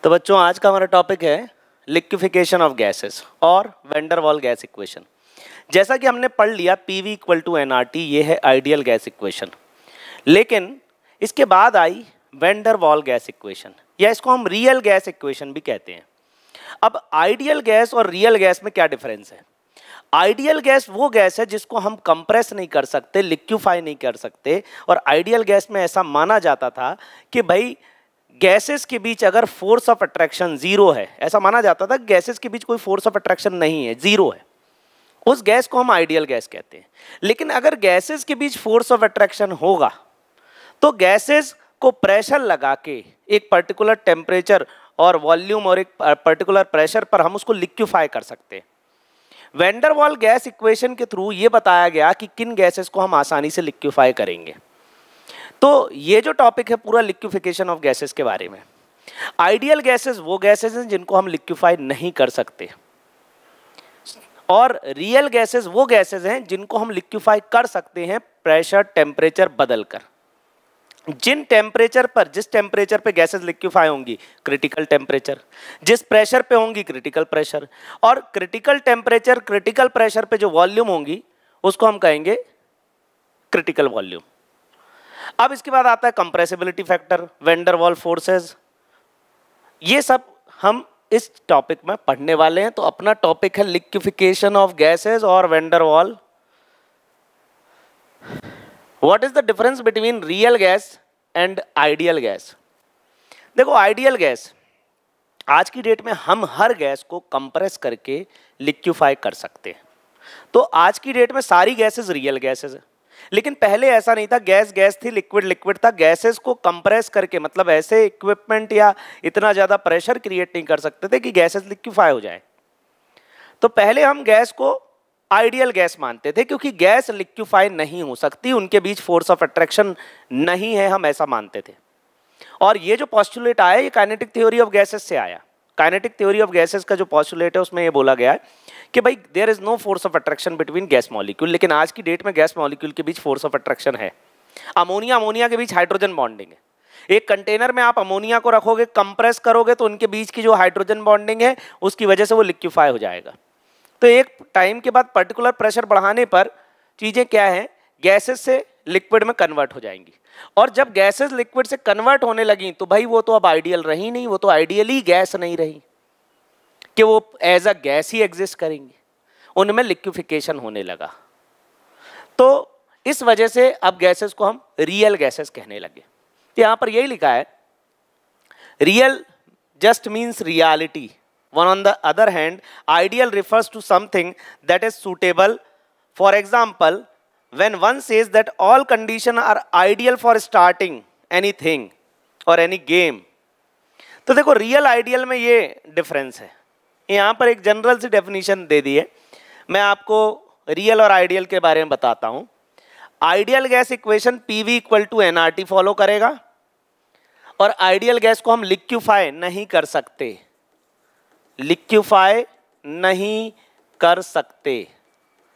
तो बच्चों आज का हमारा टॉपिक है लिक्विफिकेशन ऑफ गैसेस और van der Waals gas equation. जैसा कि हमने पढ़ लिया PV इक्वल टू nRT, ये है आइडियल गैस इक्वेशन। लेकिन इसके बाद आई van der Waals gas equation, या इसको हम रियल गैस इक्वेशन भी कहते हैं। अब आइडियल गैस और रियल गैस में क्या डिफरेंस है? आइडियल गैस वो गैस है जिसको हम कंप्रेस नहीं कर सकते, लिक्विफाई नहीं कर सकते। और आइडियल गैस में ऐसा माना जाता था कि भाई गैसेस के बीच अगर फोर्स ऑफ अट्रैक्शन जीरो है, ऐसा माना जाता था गैसेस के बीच कोई फोर्स ऑफ अट्रैक्शन नहीं है, जीरो है, उस गैस को हम आइडियल गैस कहते हैं। लेकिन अगर गैसेस के बीच फोर्स ऑफ अट्रैक्शन होगा तो गैसेस को प्रेशर लगा के एक पर्टिकुलर टेम्परेचर और वॉल्यूम और एक पर्टिकुलर प्रेशर पर हम उसको लिक्विफाई कर सकते हैं। Van der Waals gas equation के थ्रू ये बताया गया कि किन गैसेस को हम आसानी से लिक्विफाई करेंगे। तो ये जो टॉपिक है पूरा लिक्विफिकेशन ऑफ गैसेस के बारे में। आइडियल गैसेस वो गैसेस हैं जिनको हम लिक्विफाई नहीं कर सकते, और रियल गैसेस वो गैसेस हैं जिनको हम लिक्विफाई कर सकते हैं प्रेशर टेम्परेचर बदलकर। जिस टेम्परेचर पे गैसेस लिक्विफाई होंगी क्रिटिकल टेम्परेचर, जिस प्रेशर पे होंगी क्रिटिकल प्रेशर, और क्रिटिकल टेम्परेचर क्रिटिकल प्रेशर पे जो वॉल्यूम होंगी उसको हम कहेंगे क्रिटिकल वॉल्यूम। अब इसके बाद आता है कंप्रेसिबिलिटी फैक्टर, वैन डर वाल फोर्सेस, ये सब हम इस टॉपिक में पढ़ने वाले हैं। तो अपना टॉपिक है लिक्विफिकेशन ऑफ गैसेस और वैन डर वाल। What is the difference between real gas and ideal gas? देखो आइडियल गैस, आज की डेट में हम हर गैस को कंप्रेस करके लिक्विफाई कर सकते हैं। तो आज की डेट में सारी गैसेस रियल गैसेस है, लेकिन पहले ऐसा नहीं था। गैस गैस थी, लिक्विड लिक्विड था। गैसेस को कंप्रेस करके, मतलब ऐसे इक्विपमेंट या इतना ज़्यादा प्रेशर क्रिएट नहीं कर सकते थे कि गैसेस लिक्विफाई हो जाए। तो पहले हम गैस को आइडियल गैस मानते थे क्योंकि गैस लिक्विफाई नहीं हो सकती, उनके बीच फोर्स ऑफ अट्रैक्शन नहीं है, हम ऐसा मानते थे। और ये जो पॉस्टुलेट आया ये काइनेटिक थ्योरी ऑफ गैसेस से आया। काइनेटिक थ्योरी ऑफ गैसेस का जो पॉस्टुलेट है उसमें ये बोला गया है कि भाई there is no force of attraction between gas molecule. लेकिन आज की डेट में गैस मॉलिक्यूल के बीच फोर्स ऑफ अट्रैक्शन है। अमोनिया के बीच हाइड्रोजन बॉन्डिंग है। एक कंटेनर में आप अमोनिया को रखोगे, कंप्रेस करोगे तो उनके बीच की जो हाइड्रोजन बॉन्डिंग है उसकी वजह से वो लिक्विफाई हो जाएगा। तो एक टाइम के बाद पर्टिकुलर प्रेशर बढ़ाने पर चीजें क्या है, गैसेस से लिक्विड में कन्वर्ट हो जाएंगी। और जब गैसेस लिक्विड से कन्वर्ट होने लगी तो भाई वो तो अब आइडियल रही नहीं, वो तो आइडियली गैस नहीं रही कि वो एज अ गैस ही एग्जिस्ट करेंगी, उनमें लिक्विफिकेशन होने लगा। तो इस वजह से अब गैसेस को हम रियल गैसेस कहने लगे। तो यहां पर यही लिखा है, real just means reality, one on the other hand ideal refers to something that is suitable. For example, when one says that all conditions are ideal for starting anything or any game, तो देखो real ideal में ये difference है। यहाँ पर एक general सी definition दे दी है, मैं आपको रियल और आइडियल के बारे में बताता हूँ। Ideal gas equation PV equal to nRT follow करेगा, और आइडियल गैस को हम लिक्विफाई नहीं कर सकते, लिक्विफाई नहीं कर सकते,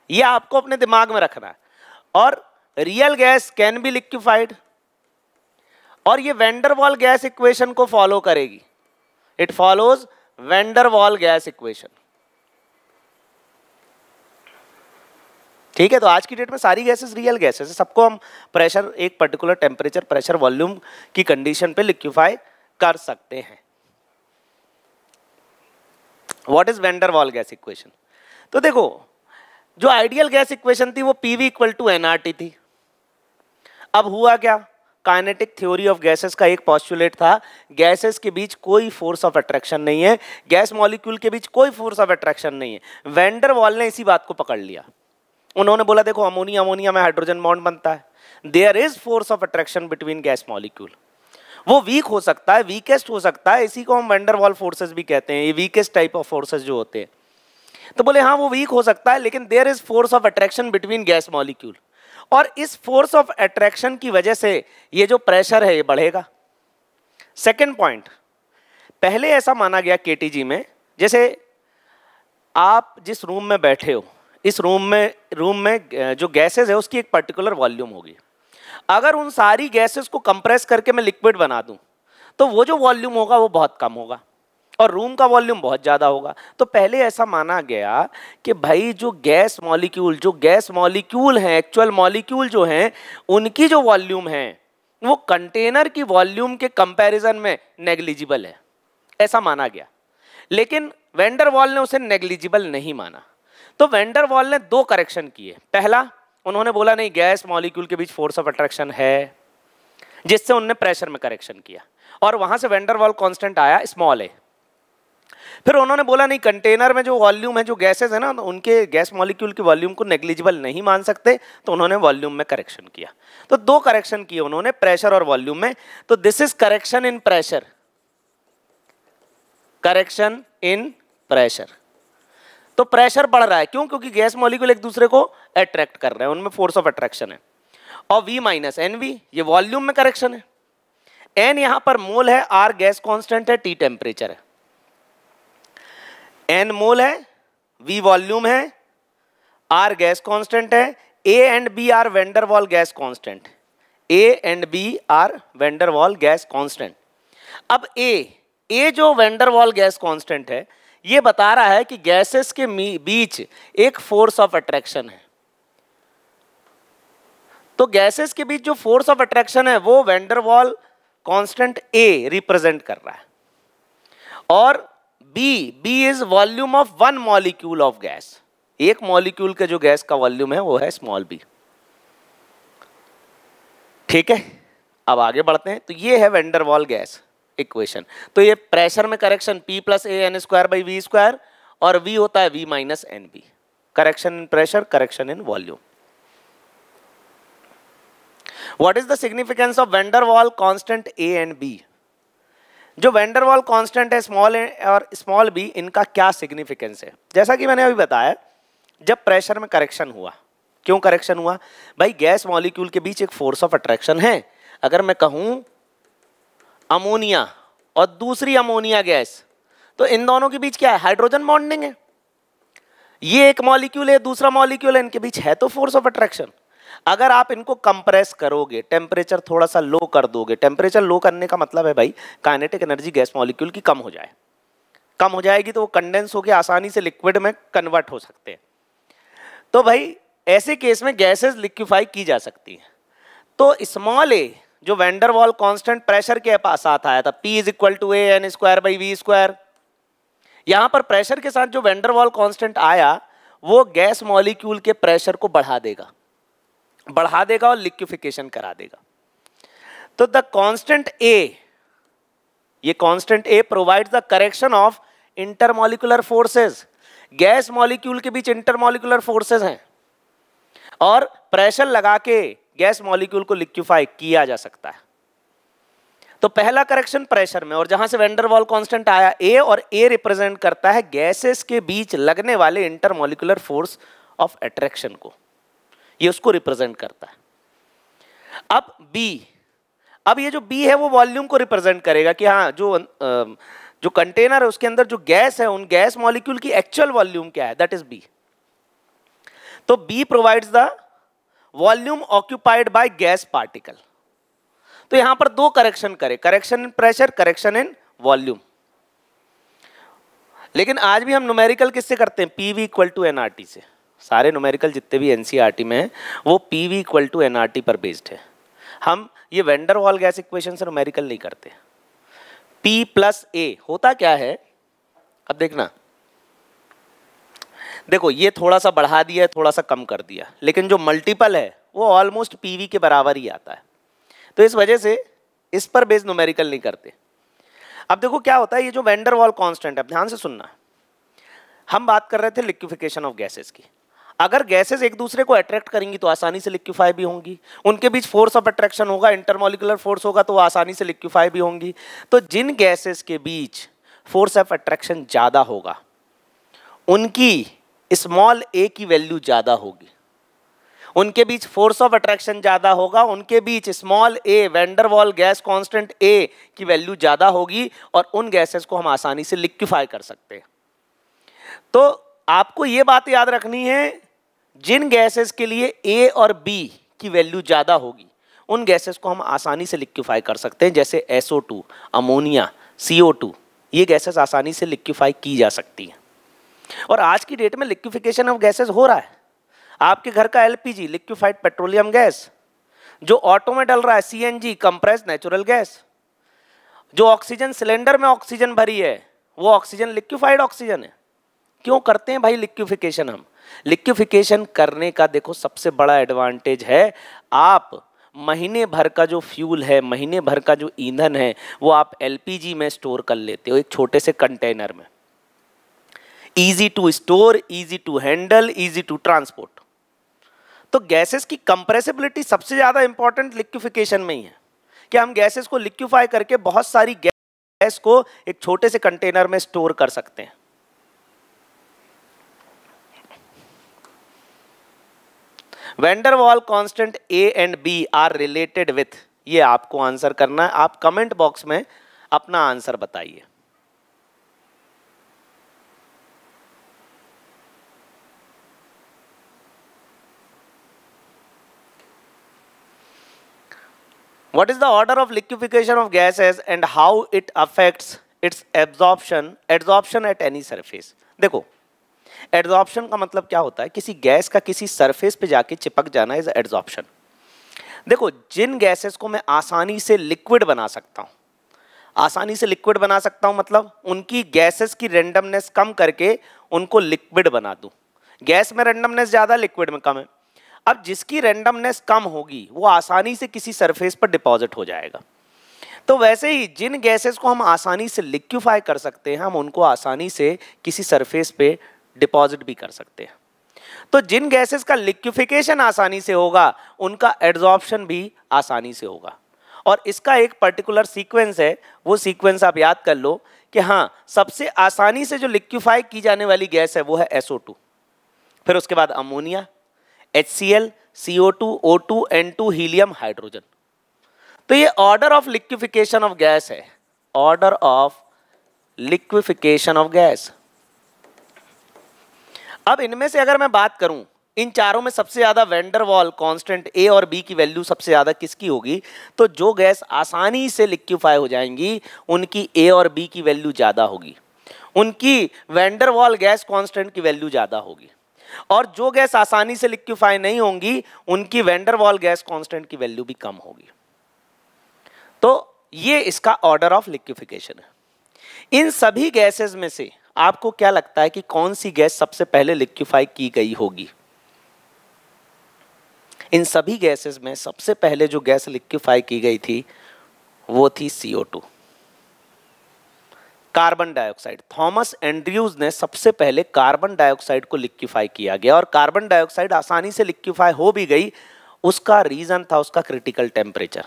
ये आपको अपने दिमाग में रखना है। और real gas can be liquefied, और ये van der Waals gas equation को फॉलो करेगी। It follows van der Waals gas equation. ठीक है, तो आज की डेट में सारी गैसेस रियल गैसेस है, सबको हम प्रेशर, एक पर्टिकुलर टेम्परेचर प्रेशर वॉल्यूम की कंडीशन पे लिक्विफाई कर सकते हैं। What is when der Waals gas equation? तो देखो जो आइडियल गैस इक्वेशन थी वो PV इक्वल टू nRT थी। अब हुआ क्या, काइनेटिक थ्योरी ऑफ गैसेस का एक पॉस्टुलेट था, गैसेस के बीच कोई फोर्स ऑफ अट्रैक्शन नहीं है, गैस मॉलिक्यूल के बीच कोई फोर्स ऑफ अट्रैक्शन नहीं है। वैन डर वाल ने इसी बात को पकड़ लिया। उन्होंने बोला देखो अमोनिया में हाइड्रोजन बॉन्ड बनता है, there is force of attraction between gas molecule. वो वीक हो सकता है, वीकेस्ट हो सकता है, इसी को हम वैन डर वाल फोर्सेस भी कहते हैं, ये वीकेस्ट टाइप ऑफ फोर्सेस जो होते हैं। तो बोले हाँ वो वीक हो सकता है, लेकिन there is force of attraction between gas molecule, और इस फोर्स ऑफ अट्रैक्शन की वजह से ये जो प्रेशर है ये बढ़ेगा। सेकेंड पॉइंट, पहले ऐसा माना गया KTG में, जैसे आप जिस रूम में बैठे हो, इस रूम में जो गैसेस है उसकी एक पर्टिकुलर वॉल्यूम होगी। अगर उन सारी गैसेस को कंप्रेस करके मैं लिक्विड बना दूं तो वो जो वॉल्यूम होगा वो बहुत कम होगा, और रूम का वॉल्यूम बहुत ज़्यादा होगा। तो पहले ऐसा माना गया कि भाई जो गैस मॉलिक्यूल हैं, एक्चुअल मॉलिक्यूल जो हैं, उनकी जो वॉल्यूम है वो कंटेनर की वॉल्यूम के कंपैरिजन में नेग्लिजिबल है, ऐसा माना गया। लेकिन वैन डर वाल ने उसे नेग्लिजिबल नहीं माना। तो वैन डर वाल ने दो करेक्शन किए। पहला, उन्होंने बोला नहीं, गैस मॉलिक्यूल के बीच फोर्स ऑफ अट्रैक्शन है, जिससे उन्होंने प्रेशर में करेक्शन किया और वहां से वैन डर वाल कांस्टेंट आया स्मॉल ए। फिर उन्होंने बोला नहीं, कंटेनर में जो वॉल्यूम है, जो गैसेस है ना, उनके गैस मॉलिक्यूल की वॉल्यूम को नेग्लिजिबल नहीं मान सकते, तो उन्होंने वॉल्यूम में करेक्शन किया। तो दो करेक्शन किए उन्होंने, प्रेशर और वॉल्यूम में। तो this is correction in pressure, correction in pressure. तो प्रेशर बढ़ रहा है, क्यों? क्योंकि गैस मॉलिक्यूल एक दूसरे को अट्रैक्ट कर रहे हैं, उनमें फोर्स ऑफ अट्रैक्शन है। और V माइनस एन वी, ये वॉल्यूम में करेक्शन है। N यहां पर मोल है, R गैस कांस्टेंट है, T टेम्परेचर है। N मोल है, V वॉल्यूम है, R गैस कांस्टेंट है, A and B are van der Waals gas constant, A and B are van der Waals gas constant. अब A जो van der Waals gas constant है, ये बता रहा है कि गैसेस के बीच एक फोर्स ऑफ अट्रैक्शन है। तो गैसेस के बीच जो फोर्स ऑफ अट्रैक्शन है वो van der Waals constant A represent कर रहा है, और B is volume of one molecule of gas. एक मॉलिक्यूल के जो गैस का वॉल्यूम है वो है स्मॉल b। ठीक है, अब आगे बढ़ते हैं। तो ये है van der Waals gas equation. तो ये प्रेशर में correction P plus a n square by v square, और V होता है V minus n b. Correction in pressure, correction in volume. What is the significance of van der Waals constant A and B? जो van der Waals constant है small ए और small b, इनका क्या significance है? जैसा कि मैंने अभी बताया, जब प्रेशर में करेक्शन हुआ, क्यों करेक्शन हुआ? भाई गैस मॉलिक्यूल के बीच एक फोर्स ऑफ अट्रैक्शन है। अगर मैं कहूं अमोनिया और दूसरी अमोनिया गैस, तो इन दोनों के बीच क्या है? हाइड्रोजन बॉन्डिंग है। ये एक मॉलिक्यूल है, दूसरा मॉलिक्यूल है, इनके बीच है तो फोर्स ऑफ अट्रैक्शन। अगर आप इनको कंप्रेस करोगे, टेम्परेचर थोड़ा सा लो कर दोगे, टेम्परेचर लो करने का मतलब है भाई काइनेटिक एनर्जी गैस मॉलिक्यूल की कम हो जाए, कम हो जाएगी तो वो कंडेंस होकर आसानी से लिक्विड में कन्वर्ट हो सकते हैं। तो भाई ऐसे केस में गैसेस लिक्विफाई की जा सकती हैं। तो स्मॉल ए जो van der Waals constant pressure के पास साथ आया था, P is equal to a n square by v square, यहां पर प्रेशर के साथ जो वैन डर वाल कांस्टेंट आया वो गैस मॉलिक्यूल के प्रेशर को बढ़ा देगा और लिक्विफिकेशन करा देगा। तो द कांस्टेंट A, ये constant A provides the correction of intermolecular forces. Gas molecule के बीच इंटरमॉलिक्यूलर फोर्सेस हैं और प्रेशर लगा के गैस मॉलिक्यूल को लिक्विफाई किया जा सकता है। तो पहला करेक्शन प्रेशर में, और जहां से वैन डर वाल कांस्टेंट आया A, और A रिप्रेजेंट करता है गैसेस के बीच लगने वाले इंटरमॉलिक्यूलर फोर्स ऑफ अट्रैक्शन को, ये उसको रिप्रेजेंट करता है। अब B, अब ये जो B है वो वॉल्यूम को रिप्रेजेंट करेगा कि हाँ जो कंटेनर है उसके अंदर जो गैस है, उन गैस मॉलिक्यूल की एक्चुअल वॉल्यूम क्या है, दैट इज B। तो B provides the volume occupied by gas particle. तो यहां पर दो करेक्शन करे, correction in pressure, correction in volume. लेकिन आज भी हम न्यूमेरिकल किससे करते हैं? PV इक्वल टू NRT से। सारे न्यूमेरिकल जितने भी NCERT में हैं वो PV इक्वल टू NRT पर बेस्ड है। हम ये van der Waals gas equation से न्यूमेरिकल नहीं करते। P प्लस A होता क्या है, अब देखना, देखो ये थोड़ा सा बढ़ा दिया है, थोड़ा सा कम कर दिया, लेकिन जो मल्टीपल है वो ऑलमोस्ट PV के बराबर ही आता है। तो इस वजह से इस पर बेस्ड न्यूमेरिकल नहीं करते। अब देखो क्या होता है, ये जो वैन डर वाल कांस्टेंट है, ध्यान से सुनना, हम बात कर रहे थे लिक्विफिकेशन ऑफ गैसेस की। अगर गैसेस एक दूसरे को अट्रैक्ट करेंगी तो आसानी से लिक्विफाई भी होंगी, उनके बीच फोर्स ऑफ अट्रैक्शन होगा, इंटरमॉलिक्यूलर फोर्स होगा तो आसानी से लिक्विफाई भी होंगी। तो जिन गैसेस के बीच फोर्स ऑफ अट्रैक्शन ज़्यादा होगा उनकी स्मॉल a की वैल्यू ज़्यादा होगी, उनके बीच फोर्स ऑफ अट्रैक्शन ज़्यादा होगा, उनके बीच small a van der Waals gas constant A की वैल्यू ज़्यादा होगी, और उन गैसेस को हम आसानी से लिक्विफाई कर सकते हैं। तो आपको ये बात याद रखनी है, जिन गैसेस के लिए A और B की वैल्यू ज़्यादा होगी उन गैसेस को हम आसानी से लिक्विफाई कर सकते हैं, जैसे SO2, अमोनिया, CO2, ये गैसेस आसानी से लिक्विफाई की जा सकती हैं। और आज की डेट में लिक्विफिकेशन ऑफ गैसेस हो रहा है। आपके घर का एलपीजी लिक्विफाइड पेट्रोलियम गैस, जो ऑटो में डल रहा है सीएनजी कंप्रेस्ड नेचुरल गैस, जो ऑक्सीजन सिलेंडर में ऑक्सीजन भरी है वो ऑक्सीजन लिक्विफाइड ऑक्सीजन है। क्यों करते हैं भाई लिक्विफिकेशन? हम लिक्विफिकेशन करने का देखो सबसे बड़ा एडवांटेज है, आप महीने भर का जो फ्यूल है, महीने भर का जो ईंधन है, वो आप एलपीजी में स्टोर कर लेते हो एक छोटे से कंटेनर में। Easy to store, easy to handle, easy to transport. तो गैसेस की कंप्रेसिबिलिटी सबसे ज्यादा इंपॉर्टेंट लिक्विफिकेशन में ही है कि हम गैसेस को लिक्विफाई करके बहुत सारी गैस को एक छोटे से कंटेनर में स्टोर कर सकते हैं। Van der Waals constant a and b are related with, ये आपको आंसर करना है। आप कमेंट बॉक्स में अपना आंसर बताइए। What is the order of liquefaction of gases and how it affects its absorption at any surface? देखो, एड्जॉर्प्शन का मतलब क्या होता है? किसी गैस का किसी सरफेस पे जाके चिपक जाना इज एड्जॉर्प्शन। देखो, जिन गैसेस को मैं आसानी से लिक्विड बना सकता हूं, आसानी से लिक्विड बना सकता हूं मतलब उनकी गैसेस की रेंडमनेस कम करके उनको लिक्विड बना दूं। गैस में रेंडमनेस ज्यादा, लिक्विड में कम है। अब जिसकी रेंडमनेस कम होगी वो आसानी से किसी सरफेस पर डिपॉजिट हो जाएगा। तो वैसे ही जिन गैसेस को हम आसानी से लिक्विफाई कर सकते हैं, हम उनको आसानी से किसी सरफेस पे डिपॉजिट भी कर सकते हैं। तो जिन गैसेस का लिक्विफिकेशन आसानी से होगा उनका एड्जॉर्प्शन भी आसानी से होगा। और इसका एक पर्टिकुलर सीक्वेंस है, वो सीक्वेंस आप याद कर लो कि हाँ, सबसे आसानी से जो लिक्विफाई की जाने वाली गैस है वो है SO2, फिर उसके बाद ammonia, HCl, CO2, O2, N2, helium, hydrogen. तो ये order of liquefaction of gas है, order of liquefaction of gas. अब इनमें से अगर मैं बात करूं, इन चारों में सबसे ज्यादा वैंडर वाल कांस्टेंट ए और बी की वैल्यू सबसे ज्यादा किसकी होगी? तो जो गैस आसानी से लिक्विफाई हो जाएंगी उनकी ए और बी की वैल्यू ज्यादा होगी, उनकी वैंडर वाल गैस कांस्टेंट की वैल्यू ज्यादा होगी। और जो गैस आसानी से लिक्विफाई नहीं होंगी उनकी वैंडर वाल गैस कांस्टेंट की वैल्यू भी कम होगी। तो ये इसका ऑर्डर ऑफ लिक्विफिकेशन है। इन सभी गैसेस में से आपको क्या लगता है कि कौन सी गैस सबसे पहले लिक्विफाई की गई होगी? इन सभी गैसेस में सबसे पहले जो गैस लिक्विफाई की गई थी वो थी CO2, carbon dioxide. Thomas Andrews ने सबसे पहले कार्बन डाइऑक्साइड को लिक्विफाई किया गया और कार्बन डाइऑक्साइड आसानी से लिक्विफाई हो भी गई। उसका रीजन था उसका क्रिटिकल टेम्परेचर।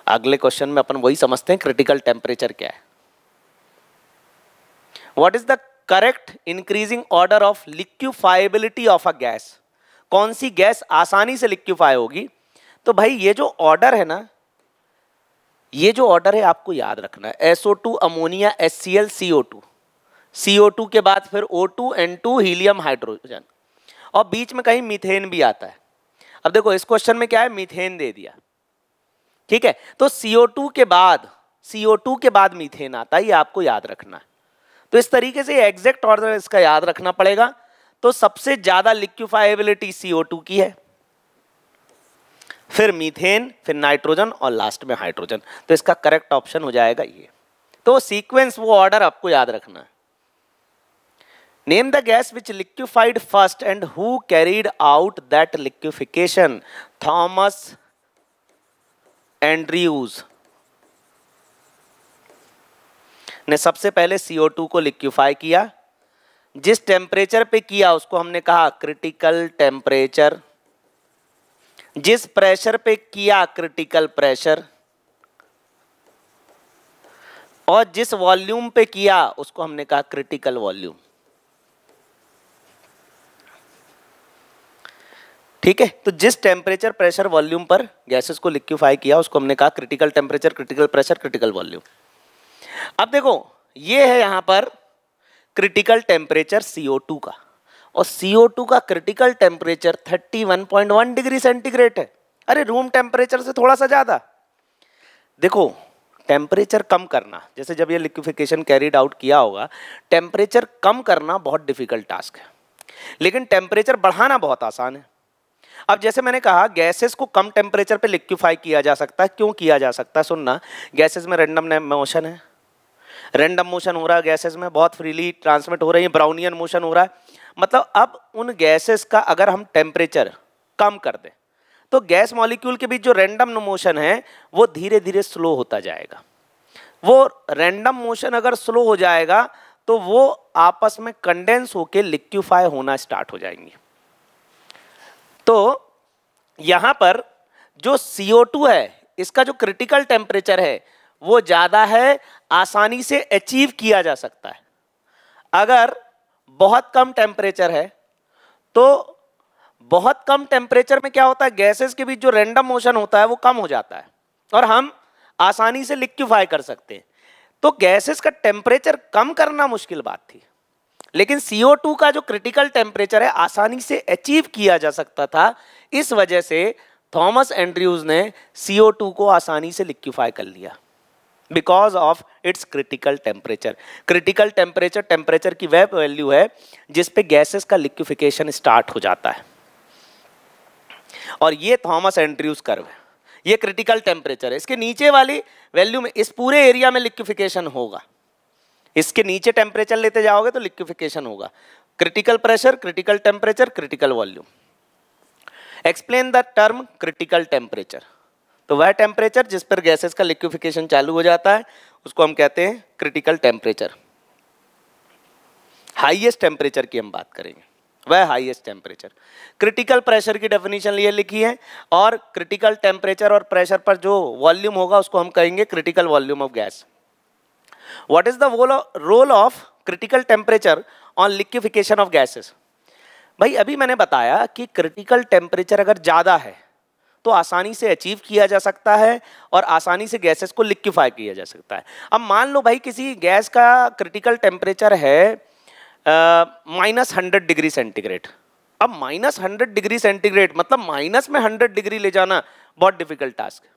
अगले क्वेश्चन में अपन वही समझते हैं, क्रिटिकल टेम्परेचर क्या है। What is the correct increasing order of liquefiability of a gas? कौन सी गैस आसानी से लिक्विफाई होगी? तो भाई ये जो ऑर्डर है ना, ये जो ऑर्डर है आपको याद रखना है। SO2, ammonia, HCl, CO2, CO2 के बाद फिर O2, N2, हीलियम, हाइड्रोजन, और बीच में कहीं मीथेन भी आता है। अब देखो इस क्वेश्चन में क्या है, मीथेन दे दिया, ठीक है। तो CO2 के बाद मीथेन आता है, ये आपको याद रखना है। तो इस तरीके से एग्जैक्ट ऑर्डर इसका याद रखना पड़ेगा। तो सबसे ज्यादा लिक्विफाइबिलिटी CO2 की है, फिर मीथेन, फिर नाइट्रोजन और लास्ट में हाइड्रोजन। तो इसका करेक्ट ऑप्शन हो जाएगा ये। तो सीक्वेंस, वो ऑर्डर आपको याद रखना है। Name the gas which liquefied first and who carried out that liquefaction? Thomas Andrews ने सबसे पहले CO2 को लिक्विफाई किया। जिस टेम्परेचर पे किया उसको हमने कहा क्रिटिकल टेम्परेचर, जिस प्रेशर पे किया क्रिटिकल प्रेशर, और जिस वॉल्यूम पे किया उसको हमने कहा क्रिटिकल वॉल्यूम। ठीक है, तो जिस टेम्परेचर, प्रेशर, वॉल्यूम पर गैसेस को लिक्विफाई किया उसको हमने कहा critical temperature, critical pressure, critical volume. अब देखो ये है यहां पर क्रिटिकल टेम्परेचर CO2 का, और CO2 का क्रिटिकल टेम्परेचर 31.1 डिग्री सेंटीग्रेड है। अरे रूम टेम्परेचर से थोड़ा सा ज्यादा। देखो टेम्परेचर कम करना, जैसे जब ये लिक्विफिकेशन कैरिड आउट किया होगा, टेम्परेचर कम करना बहुत डिफिकल्ट टास्क है, लेकिन टेम्परेचर बढ़ाना बहुत आसान है। अब जैसे मैंने कहा गैसेस को कम टेम्परेचर पे लिक्विफाई किया जा सकता है। क्यों किया जा सकता है? सुनना, गैसेस में रैंडम मोशन है, रैंडम मोशन हो रहा है गैसेस में, बहुत फ्रीली ट्रांसमिट हो रही है, ब्राउनियन मोशन हो रहा है। मतलब अब उन गैसेस का अगर हम टेम्परेचर कम कर दें तो गैस मॉलिक्यूल के बीच जो रैंडम मोशन है वो धीरे धीरे स्लो होता जाएगा। वो रैंडम मोशन अगर स्लो हो जाएगा तो वो आपस में कंडेंस होकर लिक्विफाई होना स्टार्ट हो जाएंगी। तो यहां पर जो CO2 है, इसका जो क्रिटिकल टेम्परेचर है वो ज्यादा है, आसानी से अचीव किया जा सकता है। अगर बहुत कम टेम्परेचर है तो बहुत कम टेम्परेचर में क्या होता है, गैसेस के बीच जो रैंडम मोशन होता है वो कम हो जाता है और हम आसानी से लिक्विफाई कर सकते हैं। तो गैसेस का टेम्परेचर कम करना मुश्किल बात थी, लेकिन CO2 का जो क्रिटिकल टेम्परेचर है आसानी से अचीव किया जा सकता था। इस वजह से थॉमस एंड्रयूज ने CO2 को आसानी से लिक्विफाई कर लिया, because of its critical temperature. Critical temperature temperature की वह वैल्यू है जिस पे गैसेस का लिक्विफिकेशन स्टार्ट हो जाता है, और ये थॉमस एंड्रयूज कर्व है, ये क्रिटिकल टेम्परेचर है। इसके नीचे वाली वैल्यू में इस पूरे एरिया में लिक्विफिकेशन होगा, इसके नीचे टेम्परेचर लेते जाओगे तो लिक्विफिकेशन होगा। Critical pressure, critical temperature, critical volume. Explain the term critical temperature. तो वह टेम्परेचर जिस पर गैसेस का लिक्विफिकेशन चालू हो जाता है उसको हम कहते हैं क्रिटिकल टेम्परेचर। हाईएस्ट टेम्परेचर की हम बात करेंगे, वह हाईएस्ट टेम्परेचर। क्रिटिकल प्रेशर की डेफिनेशन ये लिखी है, और क्रिटिकल टेम्परेचर और प्रेशर पर जो वॉल्यूम होगा उसको हम कहेंगे critical volume of gas. What is the role of critical temperature on liquification of gases? भाई अभी मैंने बताया कि क्रिटिकल टेम्परेचर अगर ज़्यादा है तो आसानी से अचीव किया जा सकता है और आसानी से गैसेस को लिक्विफाई किया जा सकता है। अब मान लो भाई किसी गैस का क्रिटिकल टेम्परेचर है -100 डिग्री सेंटीग्रेड। अब -100 डिग्री सेंटीग्रेड मतलब माइनस में 100 डिग्री ले जाना बहुत डिफिकल्ट टास्क है।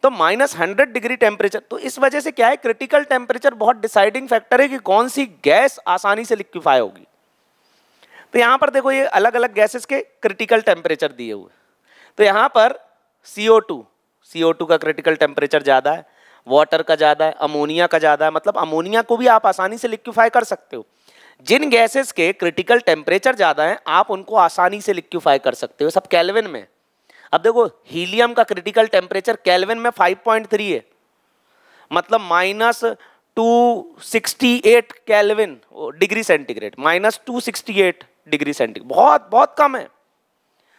तो -100 डिग्री टेम्परेचर, तो इस वजह से क्या है, क्रिटिकल टेम्परेचर बहुत डिसाइडिंग फैक्टर है कि कौन सी गैस आसानी से लिक्विफाई होगी। तो यहां पर देखो ये अलग अलग गैसेस के क्रिटिकल टेम्परेचर दिए हुए। तो यहां पर CO2 का क्रिटिकल टेम्परेचर ज्यादा है, वाटर का ज्यादा है, अमोनिया का ज्यादा है। मतलब अमोनिया को भी आप आसानी से लिक्विफाई कर सकते हो। जिन गैसेस के क्रिटिकल टेम्परेचर ज्यादा है आप उनको आसानी से लिक्विफाई कर सकते हो, सब केल्विन में। अब देखो हीलियम का क्रिटिकल टेम्परेचर केल्विन में 5.3 है, मतलब -268 kelvin degree centigrade, -268 degree centigrade, बहुत बहुत कम है।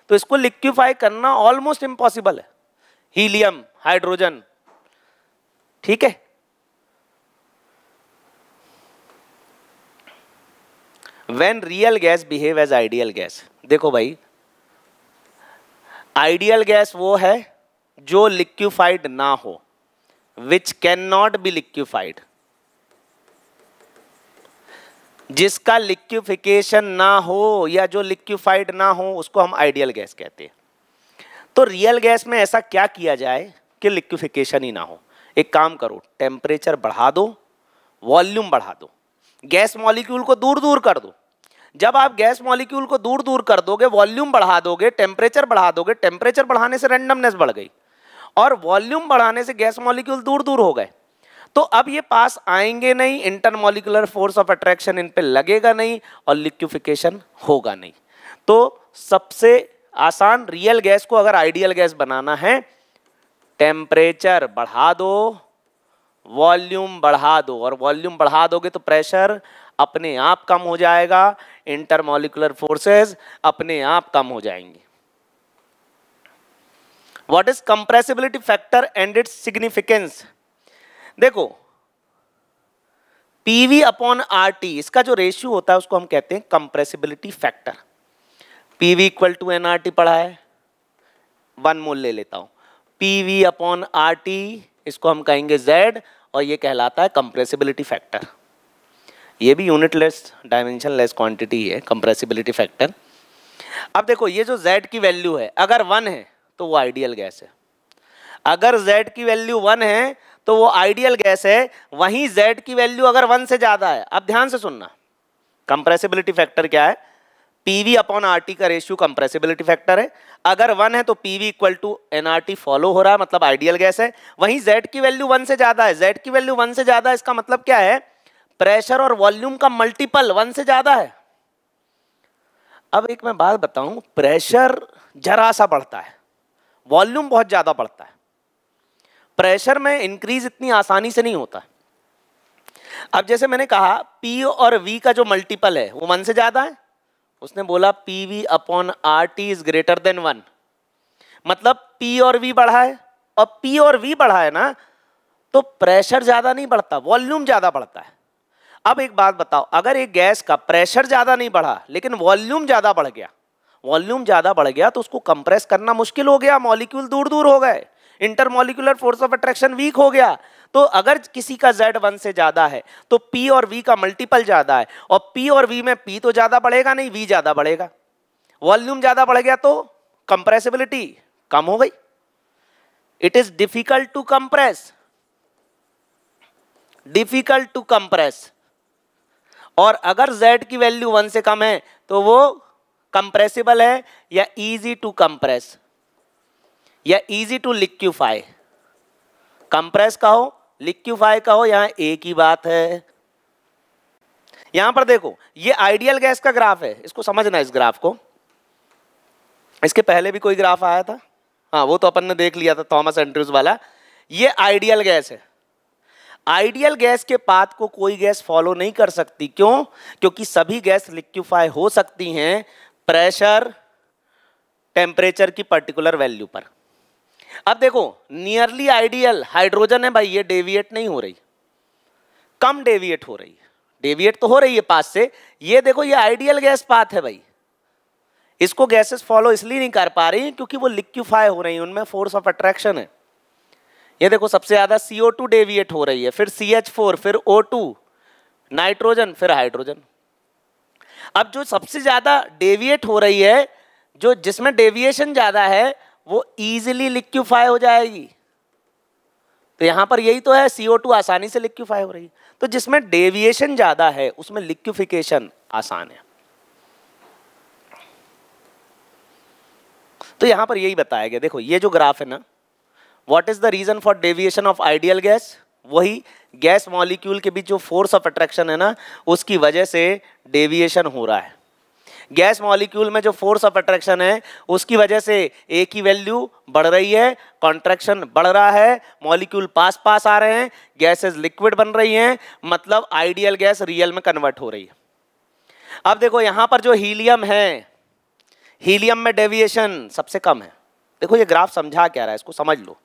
तो इसको लिक्विफाई करना ऑलमोस्ट इम्पॉसिबल है, हीलियम, हाइड्रोजन। ठीक है, when real gas behave as ideal gas. देखो भाई आइडियल गैस वो है जो लिक्विफाइड ना हो, which can not be liquefied, जिसका लिक्विफिकेशन ना हो या जो लिक्विफाइड ना हो उसको हम आइडियल गैस कहते हैं। तो रियल गैस में ऐसा क्या किया जाए कि लिक्विफिकेशन ही ना हो? एक काम करो, टेम्परेचर बढ़ा दो, वॉल्यूम बढ़ा दो, गैस मॉलिक्यूल को दूर दूर कर दो। जब आप गैस मॉलिक्यूल को दूर दूर कर दोगे, वॉल्यूम बढ़ा दोगे, टेम्परेचर बढ़ा दोगे, टेम्परेचर बढ़ाने से रैंडमनेस बढ़ गई और वॉल्यूम बढ़ाने से गैस मॉलिक्यूल दूर दूर हो गए, तो अब ये पास आएंगे नहीं, intermolecular force of attraction in पे लगेगा नहीं और लिक्विफिकेशन होगा नहीं। तो सबसे आसान रियल गैस को अगर आइडियल गैस बनाना है, टेम्परेचर बढ़ा दो, वॉल्यूम बढ़ा दो, और वॉल्यूम बढ़ा दोगे तो प्रेशर अपने आप कम हो जाएगा, इंटरमॉलिक्यूलर फोर्सेस अपने आप कम हो जाएंगी। What is compressibility factor and its significance? देखो PV अपॉन RT, इसका जो रेशियो होता है उसको हम कहते हैं compressibility factor. PV equal to NRT पढ़ा है, 1 मोल ले लेता हूं, PV अपॉन RT, इसको हम कहेंगे Z, और ये कहलाता है कंप्रेसिबिलिटी फैक्टर। ये भी यूनिटलेस डायमेंशनलेस क्वांटिटी है कंप्रेसिबिलिटी फैक्टर। अब देखो ये जो Z की वैल्यू है अगर 1 है तो वो आइडियल गैस है, अगर Z की वैल्यू 1 है तो वो आइडियल गैस है। वहीं Z की वैल्यू अगर 1 से ज्यादा है, अब ध्यान से सुनना, कंप्रेसिबिलिटी फैक्टर क्या है, PV अपॉन RT का रेशियो कंप्रेसिबिलिटी फैक्टर है। अगर 1 है तो PV equal to NRT follow हो रहा है, मतलब आइडियल गैस है। वहीं Z की वैल्यू 1 से ज्यादा है, Z की वैल्यू 1 से ज्यादा है, इसका मतलब क्या है, प्रेशर और वॉल्यूम का मल्टीपल 1 से ज्यादा है। अब एक मैं बात बताऊं, प्रेशर जरा सा बढ़ता है, वॉल्यूम बहुत ज्यादा बढ़ता है। प्रेशर में इंक्रीज इतनी आसानी से नहीं होता। अब जैसे मैंने कहा P और V का जो मल्टीपल है वो 1 से ज्यादा है, उसने बोला PV upon RT is greater than 1, मतलब P और V बढ़ा है, और P और V बढ़ा है ना, तो प्रेशर ज्यादा नहीं बढ़ता, वॉल्यूम ज्यादा बढ़ता है। अब एक बात बताओ, अगर एक गैस का प्रेशर ज्यादा नहीं बढ़ा लेकिन वॉल्यूम ज्यादा बढ़ गया, वॉल्यूम ज्यादा बढ़ गया तो उसको कंप्रेस करना मुश्किल हो गया, मॉलिक्यूल दूर दूर हो गए, intermolecular force of attraction weak हो गया। तो अगर किसी का Z 1 से ज्यादा है तो P और V का मल्टीपल ज्यादा है, और P और V में P तो ज्यादा बढ़ेगा नहीं, V ज्यादा बढ़ेगा। वॉल्यूम ज्यादा बढ़ गया तो कंप्रेसिबिलिटी कम हो गई, it is difficult to compress, difficult to compress. और अगर Z की वैल्यू 1 से कम है तो वो कंप्रेसिबल है या इजी टू कंप्रेस या इजी टू लिक्विफाई। कंप्रेस कहो, लिक्विफाई कहो, यहां एक ही बात है। यहां पर देखो, ये आइडियल गैस का ग्राफ है, इसको समझना, इस ग्राफ को। इसके पहले भी कोई ग्राफ आया था, हाँ वो तो अपन ने देख लिया था, थॉमस एंड्रयूज वाला। ये आइडियल गैस है। आइडियल गैस के पाथ को कोई गैस फॉलो नहीं कर सकती, क्यों? क्योंकि सभी गैस लिक्विफाई हो सकती हैं प्रेशर टेम्परेचर की पर्टिकुलर वैल्यू पर। अब देखो, नियरली आइडियल हाइड्रोजन है भाई, ये डेविएट नहीं हो रही, कम डेविएट हो रही है, डेविएट तो हो रही है पाथ से। ये देखो, ये आइडियल गैस पाथ है भाई, इसको गैसेस फॉलो इसलिए नहीं कर पा रही क्योंकि वो लिक्विफाई हो रही है, उनमें फोर्स ऑफ अट्रैक्शन है। ये देखो, सबसे ज्यादा CO2 डेविएट हो रही है, फिर CH4, फिर O2, नाइट्रोजन, फिर हाइड्रोजन। अब जो सबसे ज्यादा डेविएट हो रही है, जो जिसमें डेविएशन ज्यादा है, वो इजीली लिक्विफाई हो जाएगी। तो यहां पर यही तो है, CO2 आसानी से लिक्विफाई हो रही है। तो जिसमें डेविएशन ज्यादा है उसमें लिक्विफिकेशन आसान है। तो यहां पर यही बताया गया। देखो, ये जो ग्राफ है ना, what is the reason for deviation of ideal gas, वही गैस मॉलिक्यूल के बीच जो फोर्स ऑफ अट्रैक्शन है ना, उसकी वजह से डेविएशन हो रहा है। गैस मॉलिक्यूल में जो फोर्स ऑफ अट्रैक्शन है उसकी वजह से ए की वैल्यू बढ़ रही है, कॉन्ट्रैक्शन बढ़ रहा है, मॉलिक्यूल पास पास आ रहे हैं, गैसेस लिक्विड बन रही हैं, मतलब आइडियल गैस रियल में कन्वर्ट हो रही है। अब देखो, यहां पर जो हीलियम है, हीलियम में डेविएशन सबसे कम है। देखो ये ग्राफ समझा क्या रहा है, इसको समझ लो।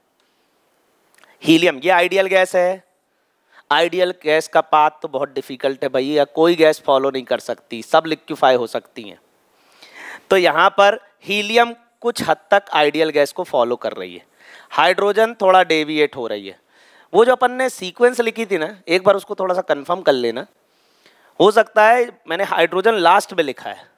हीलियम ये आइडियल गैस है, आइडियल गैस का पाथ तो बहुत डिफिकल्ट है भाई, या कोई गैस फॉलो नहीं कर सकती, सब लिक्विफाई हो सकती हैं। तो यहाँ पर हीलियम कुछ हद तक आइडियल गैस को फॉलो कर रही है, हाइड्रोजन थोड़ा डेविएट हो रही है। वो जो अपन ने सीक्वेंस लिखी थी ना, एक बार उसको थोड़ा सा कंफर्म कर लेना। हो सकता है मैंने हाइड्रोजन लास्ट में लिखा है,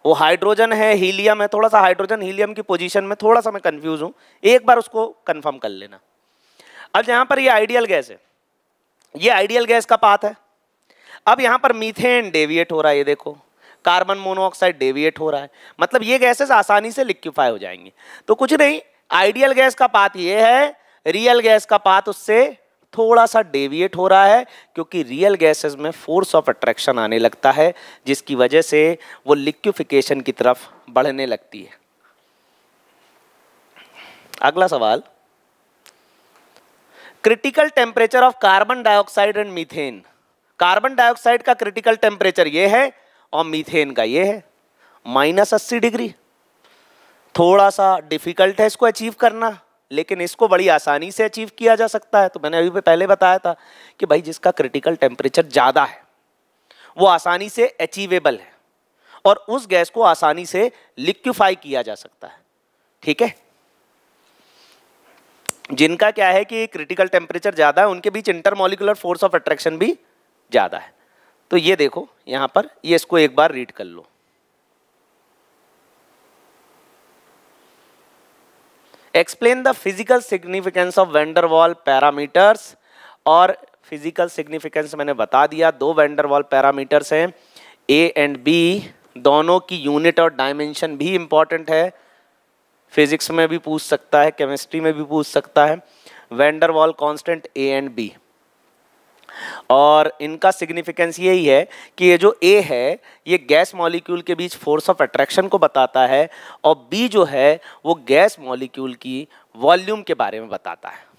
वो हाइड्रोजन है, हीलियम है, थोड़ा सा हाइड्रोजन हीलियम की पोजीशन में थोड़ा सा मैं कंफ्यूज हूँ, एक बार उसको कंफर्म कर लेना। अब यहाँ पर ये आइडियल गैस है, ये आइडियल गैस का पाथ है। अब यहाँ पर मीथेन डेविएट हो रहा है, ये देखो, कार्बन मोनोऑक्साइड डेविएट हो रहा है, मतलब ये गैसेस आसानी से लिक्विफाई हो जाएंगी। तो कुछ नहीं, आइडियल गैस का पाथ ये है, रियल गैस का पाथ उससे थोड़ा सा डेविएट हो रहा है, क्योंकि रियल गैसेस में फोर्स ऑफ अट्रैक्शन आने लगता है, जिसकी वजह से वो लिक्विफिकेशन की तरफ बढ़ने लगती है। अगला सवाल, critical temperature of carbon dioxide and methane. Carbon dioxide का क्रिटिकल टेम्परेचर ये है और मीथेन का ये है -80 डिग्री। थोड़ा सा डिफिकल्ट है इसको अचीव करना, लेकिन इसको बड़ी आसानी से अचीव किया जा सकता है। तो मैंने अभी पहले बताया था कि भाई जिसका क्रिटिकल टेम्परेचर ज़्यादा है वो आसानी से अचीवेबल है, और उस गैस को आसानी से लिक्विफाई किया जा सकता है। ठीक है, जिनका क्या है कि क्रिटिकल टेम्परेचर ज़्यादा है उनके बीच इंटरमॉलिक्यूलर फोर्स ऑफ अट्रैक्शन भी ज़्यादा है। तो ये देखो यहाँ पर, ये इसको एक बार रीड कर लो। Explain the physical significance of van der Waals parameters. और फिजिकल सिग्निफिकेंस मैंने बता दिया, दो वैन डर वाल पैरामीटर्स हैं ए एंड बी, दोनों की यूनिट और डायमेंशन भी इंपॉर्टेंट है, फिजिक्स में भी पूछ सकता है, केमिस्ट्री में भी पूछ सकता है। Van der Waals constant a and B, और इनका सिग्निफिकेंस यही है कि ये जो ए है ये गैस मॉलिक्यूल के बीच फोर्स ऑफ अट्रैक्शन को बताता है, और बी जो है वो गैस मॉलिक्यूल की वॉल्यूम के बारे में बताता है।